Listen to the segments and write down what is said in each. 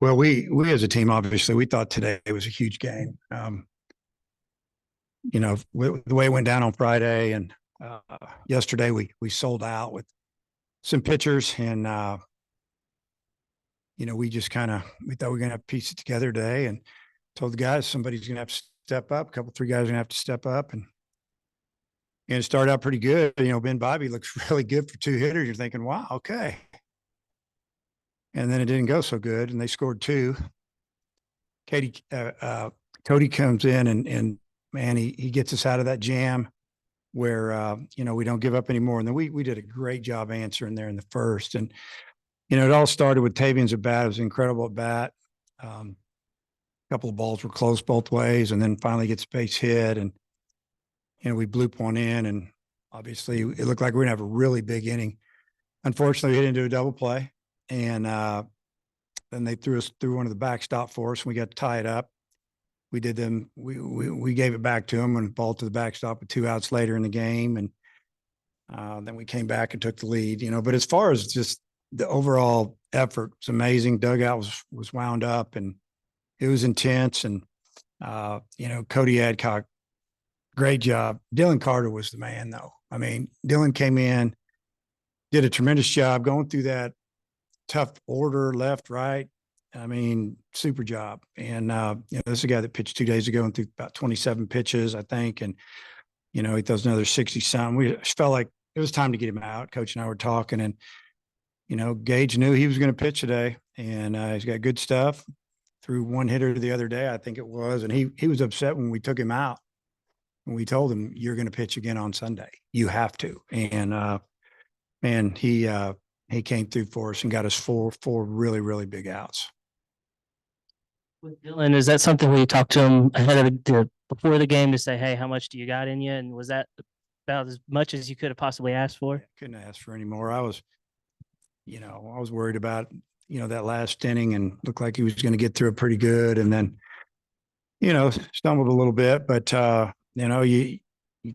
Well, we as a team, obviously, we thought today was a huge game. The way it went down on Friday and uh, yesterday, we sold out with some pitchers, and we just we thought we were gonna have to piece it together today, and told the guys somebody's gonna have to step up. A couple, three guys are gonna have to step up, and it started out pretty good. Ben Bobby looks really good for two hitters. You're thinking, wow, okay, and then it didn't go so good, and they scored two. Katie Cody comes in and man, he gets us out of that jam where we don't give up anymore. And then we did a great job answering there in the first. And it all started with Tavian's at bat. It was an incredible at bat. A couple of balls were close both ways, and then finally gets base hit, and we bloop one in, and obviously it looked like we are gonna have a really big inning. Unfortunately, we hit into a double play, and then they threw us through one of the backstop for us, and we got to tie it up. We did them. We gave it back to them and ball to the backstop with two outs later in the game, and then we came back and took the lead. But as far as just the overall effort, it's amazing. Dugout was wound up, and it was intense. And Cody Adcock, great job. Dylan Carter was the man, though. I mean, Dylan came in, did a tremendous job going through that tough order, left, right. I mean, super job. And, this is a guy that pitched 2 days ago and threw about 27 pitches, I think. And, he throws another 60 something. We felt like it was time to get him out. Coach and I were talking, and, Gage knew he was going to pitch today, and he's got good stuff. Threw one hitter the other day, I think it was. And he was upset when we took him out. And we told him, you're going to pitch again on Sunday. You have to. And, man, he came through for us and got us four really, really big outs. With Dylan, is that something where you talked to him ahead of before the game to say, hey, how much do you got in you? And was that about as much as you could have possibly asked for? Couldn't ask for any more. I was worried about, that last inning, and looked like he was going to get through it pretty good. And then, stumbled a little bit, but, you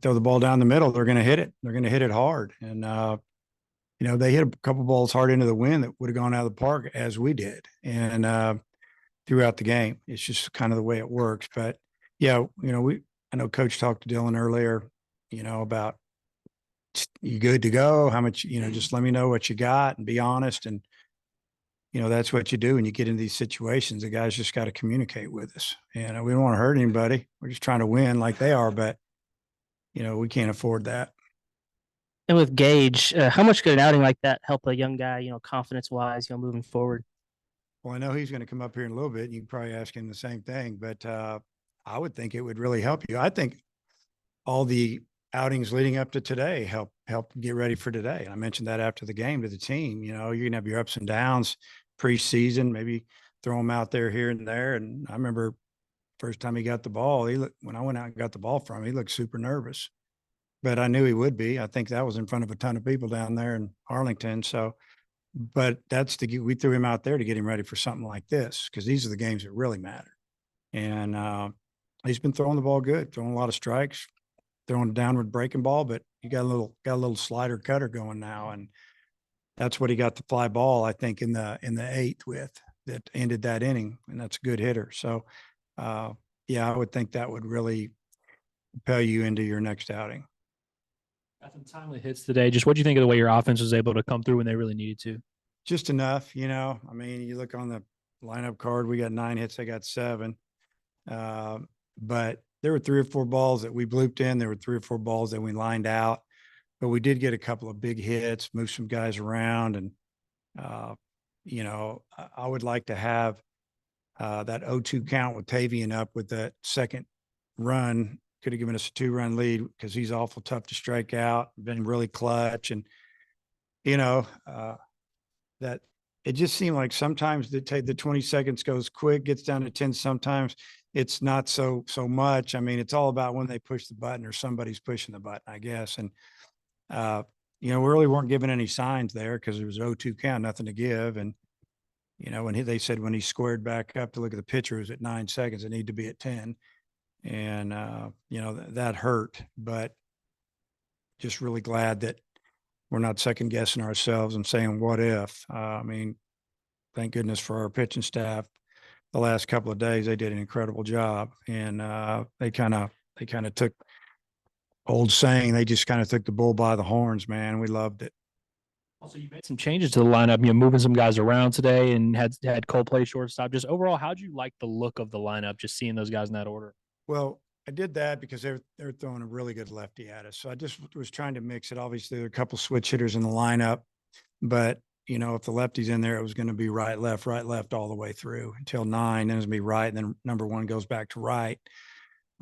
throw the ball down the middle, they're going to hit it. They're going to hit it hard. And, they hit a couple balls hard into the wind that would have gone out of the park, as we did. And, throughout the game, it's just kind of the way it works. But yeah, I know Coach talked to Dylan earlier, about, you good to go? How much, just let me know what you got and be honest. And, that's what you do when you get into these situations. The guys just got to communicate with us. And we don't want to hurt anybody. We're just trying to win like they are, but, we can't afford that. And with Gage, how much could an outing like that help a young guy, confidence wise, moving forward? Well, I know he's going to come up here in a little bit. And you can probably ask him the same thing, but I would think it would really help you. I think all the outings leading up to today help get ready for today. And I mentioned that after the game to the team. You're going to have your ups and downs preseason, maybe throw him out there here and there. And I remember first time he got the ball, when I went out and got the ball from him, he looked super nervous, but I knew he would be. I think that was in front of a ton of people down there in Arlington. So, but we threw him out there to get him ready for something like this, because these are the games that really matter. And he's been throwing the ball good, throwing a lot of strikes, throwing a downward breaking ball, but he got a little slider cutter going now, and that's what he got the fly ball, I think, in the eighth with that ended that inning, and that's a good hitter. So, yeah, I would think that would really propel you into your next outing. Got some timely hits today. Just what do you think of the way your offense was able to come through when they really needed to? Just enough, I mean, you look on the lineup card, we got 9 hits, they got 7. But there were 3 or 4 balls that we blooped in. There were 3 or 4 balls that we lined out, but we did get a couple of big hits, move some guys around. And, I would like to have that 0-2 count with Tavian up with that second run. Could have given us a 2-run lead, because he's awful tough to strike out, been really clutch. And, that it just seemed like sometimes the 20 seconds goes quick, gets down to 10. Sometimes it's not so much. I mean, it's all about when they push the button or somebody's pushing the button, I guess. And, we really weren't giving any signs there, because there was 0-2 count, nothing to give. And, they said when he squared back up to look at the pitcher, it was at 9 seconds. It needed to be at 10. And, that hurt, but just really glad that we're not second guessing ourselves and saying, what if? I mean, thank goodness for our pitching staff. The last couple of days, they did an incredible job, and they kind of took old saying. They just kind of took the bull by the horns, man. We loved it. Also, you made some changes to the lineup, moving some guys around today and had Cole play shortstop. Just overall, how'd you like the look of the lineup, just seeing those guys in that order? Well, I did that because they're throwing a really good lefty at us. So I just was trying to mix it. Obviously, there are a couple switch hitters in the lineup, but if the lefty's in there, it was going to be right, left all the way through until 9. Then it's going to be right, and then number 1 goes back to right.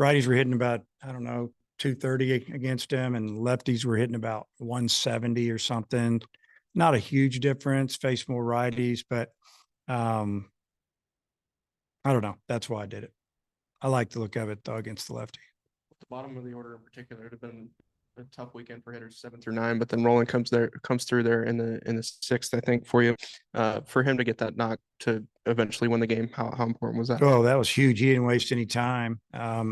Righties were hitting about 230 against him, and lefties were hitting about 170 or something. Not a huge difference. Face more righties, but I don't know. That's why I did it. I like the look of it though against the lefty. The bottom of the order in particular, it had been a tough weekend for hitters 7 through 9, but then Roland comes through there in the 6th, I think, for you. For him to get that knock to eventually win the game, how important was that? Oh, that was huge. He didn't waste any time. I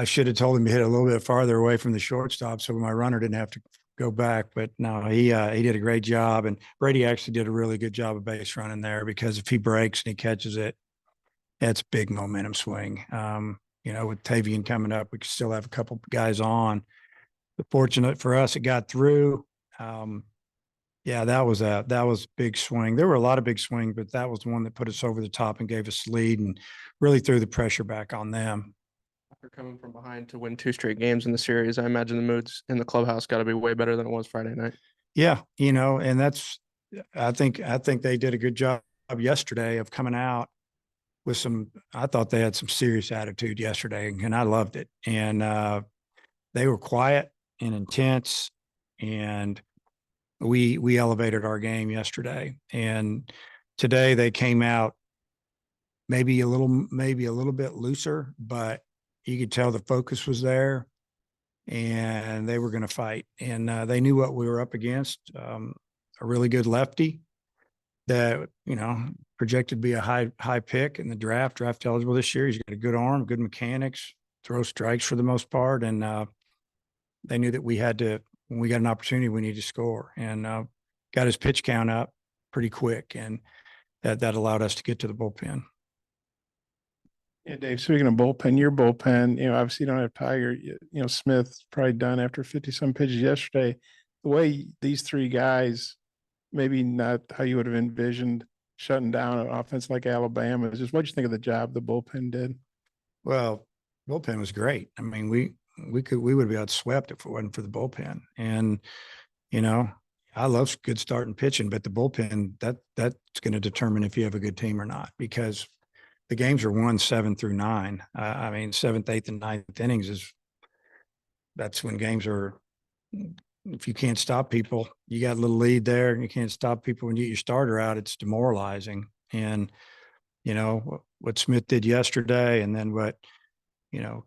should have told him to hit a little bit farther away from the shortstop so my runner didn't have to go back. But no, he did a great job, and Brady actually did a really good job of base running there, because if he breaks and he catches it, that's big momentum swing. With Tavian coming up, we could still have a couple guys on. But fortunate for us, it got through. That was a big swing. There were a lot of big swings, but that was the one that put us over the top and gave us the lead and really threw the pressure back on them. After coming from behind to win 2 straight games in the series, I imagine the moods in the clubhouse got to be way better than it was Friday night. Yeah, and I think they did a good job yesterday of coming out with I thought they had some serious attitude yesterday, and I loved it. And they were quiet and intense, and we elevated our game yesterday. And today they came out maybe a little bit looser, but you could tell the focus was there, and they were going to fight. And they knew what we were up against. A really good lefty that, projected to be a high pick in the draft eligible this year. He's got a good arm, good mechanics, throw strikes for the most part. And they knew that when we got an opportunity, we need to score, and got his pitch count up pretty quick. And that allowed us to get to the bullpen. Yeah, Dave, speaking of bullpen, your bullpen, obviously you don't have Tiger, Smith probably done after 50-some pitches yesterday. The way these 3 guys, maybe not how you would have envisioned shutting down an offense like Alabama, is just what you think of the job the bullpen did? Well, bullpen was great. I mean, we would have got swept if it wasn't for the bullpen. And, I love good starting pitching, but the bullpen, that's going to determine if you have a good team or not, because the games are won 7 through 9. 7th, 8th, and 9th innings that's when games are. If you can't stop people, you got a little lead there, and you can't stop people when you get your starter out, it's demoralizing. And, what Smith did yesterday, and then what,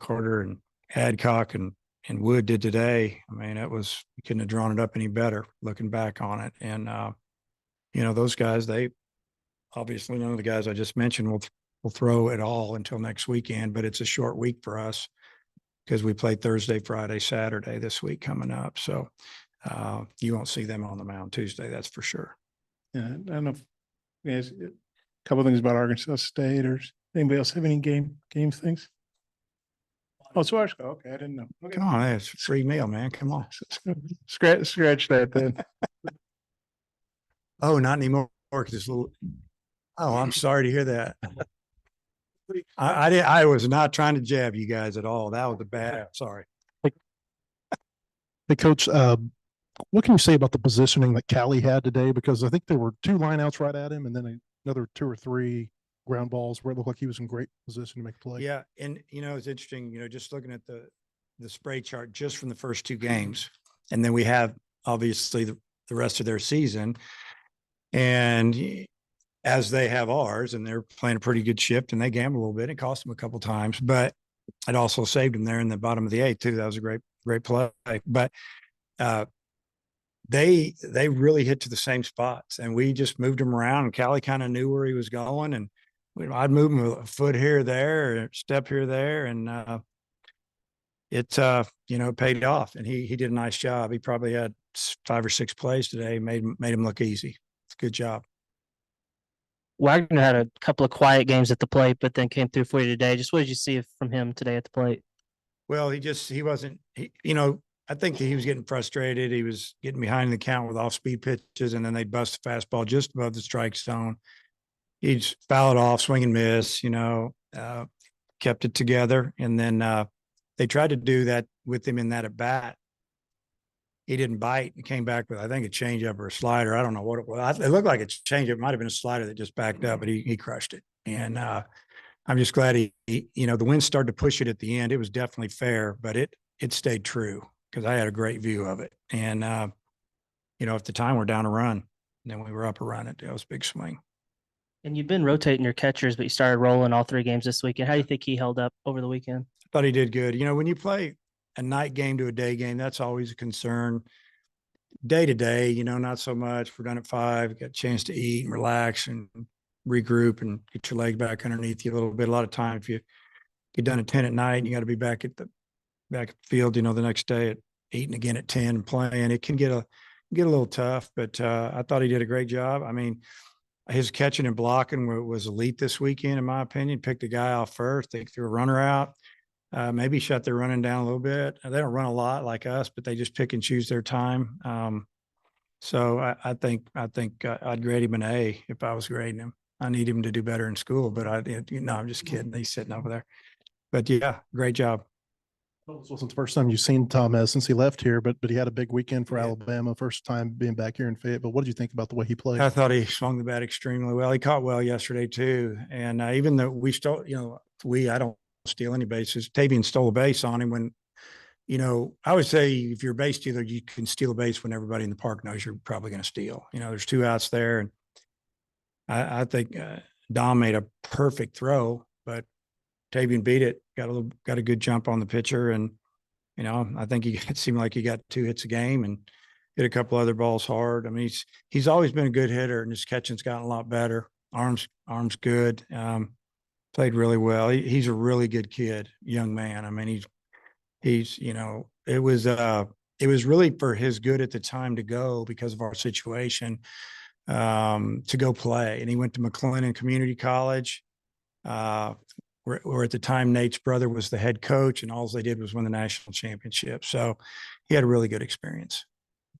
Carter and Adcock and Wood did today. You couldn't have drawn it up any better looking back on it. And, those guys, they obviously, none of the guys I just mentioned will throw it all until next weekend, but it's a short week for us because we play Thursday, Friday, Saturday this week coming up. So you won't see them on the mound Tuesday, that's for sure. Yeah, I don't know if you guys, a couple of things about Arkansas State, or anybody else have any game things? Oh, Swash. Okay, I didn't know. Okay. Come on, it's a free meal, man. Come on. Scratch that then. Oh, not anymore. Because I'm sorry to hear that. I was not trying to jab you guys at all. That was a bad. Sorry. Hey, Coach, what can you say about the positioning that Callie had today? Because I think there were 2 lineouts right at him, and then another 2 or 3 ground balls where it looked like he was in great position to make a play. Yeah, and it's interesting. Just looking at the spray chart just from the first 2 games, and then we have obviously the rest of their season, and as they have ours, and they're playing a pretty good shift, and they gambled a little bit. It cost them a couple times, but it also saved them there in the bottom of the 8th too. That was a great play. But they really hit to the same spots, and we just moved them around. And Callie kind of knew where he was going, and I'd move him a foot here, there, or step here, there, and it paid off. And he did a nice job. He probably had 5 or 6 plays today, made him look easy. It's a good job. Wagner had a couple of quiet games at the plate, but then came through for you today. Just what did you see from him today at the plate? Well, he wasn't, I think that he was getting frustrated. He was getting behind the count with off-speed pitches, and then they'd bust a fastball just above the strike zone. He'd just foul it off, swing and miss, kept it together. And then they tried to do that with him in that at bat. He didn't bite and came back with, I think, a changeup or a slider. I don't know what it was. It looked like a changeup. It might have been a slider that just backed up, but he crushed it. And I'm just glad the wind started to push it at the end. It was definitely fair, but it stayed true because I had a great view of it. And, at the time we're down a run, and then we were up a run. It was a big swing. And you've been rotating your catchers, but you started rolling all 3 games this weekend. How do you think he held up over the weekend? Thought he did good. When you play a night game to a day game, that's always a concern. Day to day, not so much. We're done at 5, got a chance to eat and relax and regroup and get your leg back underneath you a little bit. A lot of time, if you get done at 10 at night, you got to be back at the field, the next day at 8 and again at 10 and playing. It can get a little tough, but I thought he did a great job. I mean, his catching and blocking was elite this weekend, in my opinion. Picked a guy off first. They threw a runner out. Maybe shut their running down a little bit. They don't run a lot like us, but they just pick and choose their time. So I think I'd grade him an A if I was grading him. I need him to do better in school, but I'm just kidding. He's sitting over there. But yeah, great job. This wasn't the first time you've seen Tom since he left here, but he had a big weekend for Yeah. Alabama. First time being back here in Fayetteville. What did you think about the way he played? I thought he swung the bat extremely well. He caught well yesterday too. And even though we stole, I don't steal any bases. Tavian stole a base on him when, I would say if you're a base stealer, you can steal a base when everybody in the park knows you're probably going to steal. There's 2 outs there. And I think Dom made a perfect throw, but Tavian beat it, got a good jump on the pitcher. And, I think it seemed like he got 2 hits a game and hit a couple other balls hard. I mean, he's always been a good hitter, and his catching's gotten a lot better. Arms good. Played really well. He's a really good kid, young man. I mean, he's it was really for his good at the time to go because of our situation, to go play. And he went to McLennan Community College, where at the time Nate's brother was the head coach, and all they did was win the national championship. So he had a really good experience.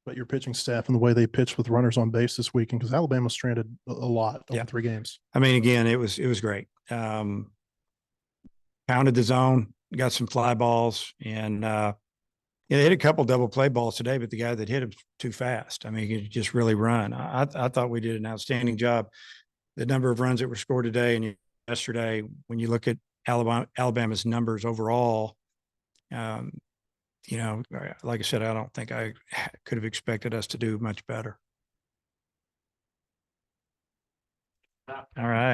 But your pitching staff and the way they pitched with runners on base this weekend, because Alabama stranded a lot over Yeah. 3 games. I mean, again, it was great. Pounded the zone, got some fly balls, and they hit a couple double play balls today, but the guy that hit him too fast. I mean, he could just really run. I thought we did an outstanding job. The number of runs that were scored today and yesterday, when you look at Alabama's numbers overall, like I said, I don't think I could have expected us to do much better. All right.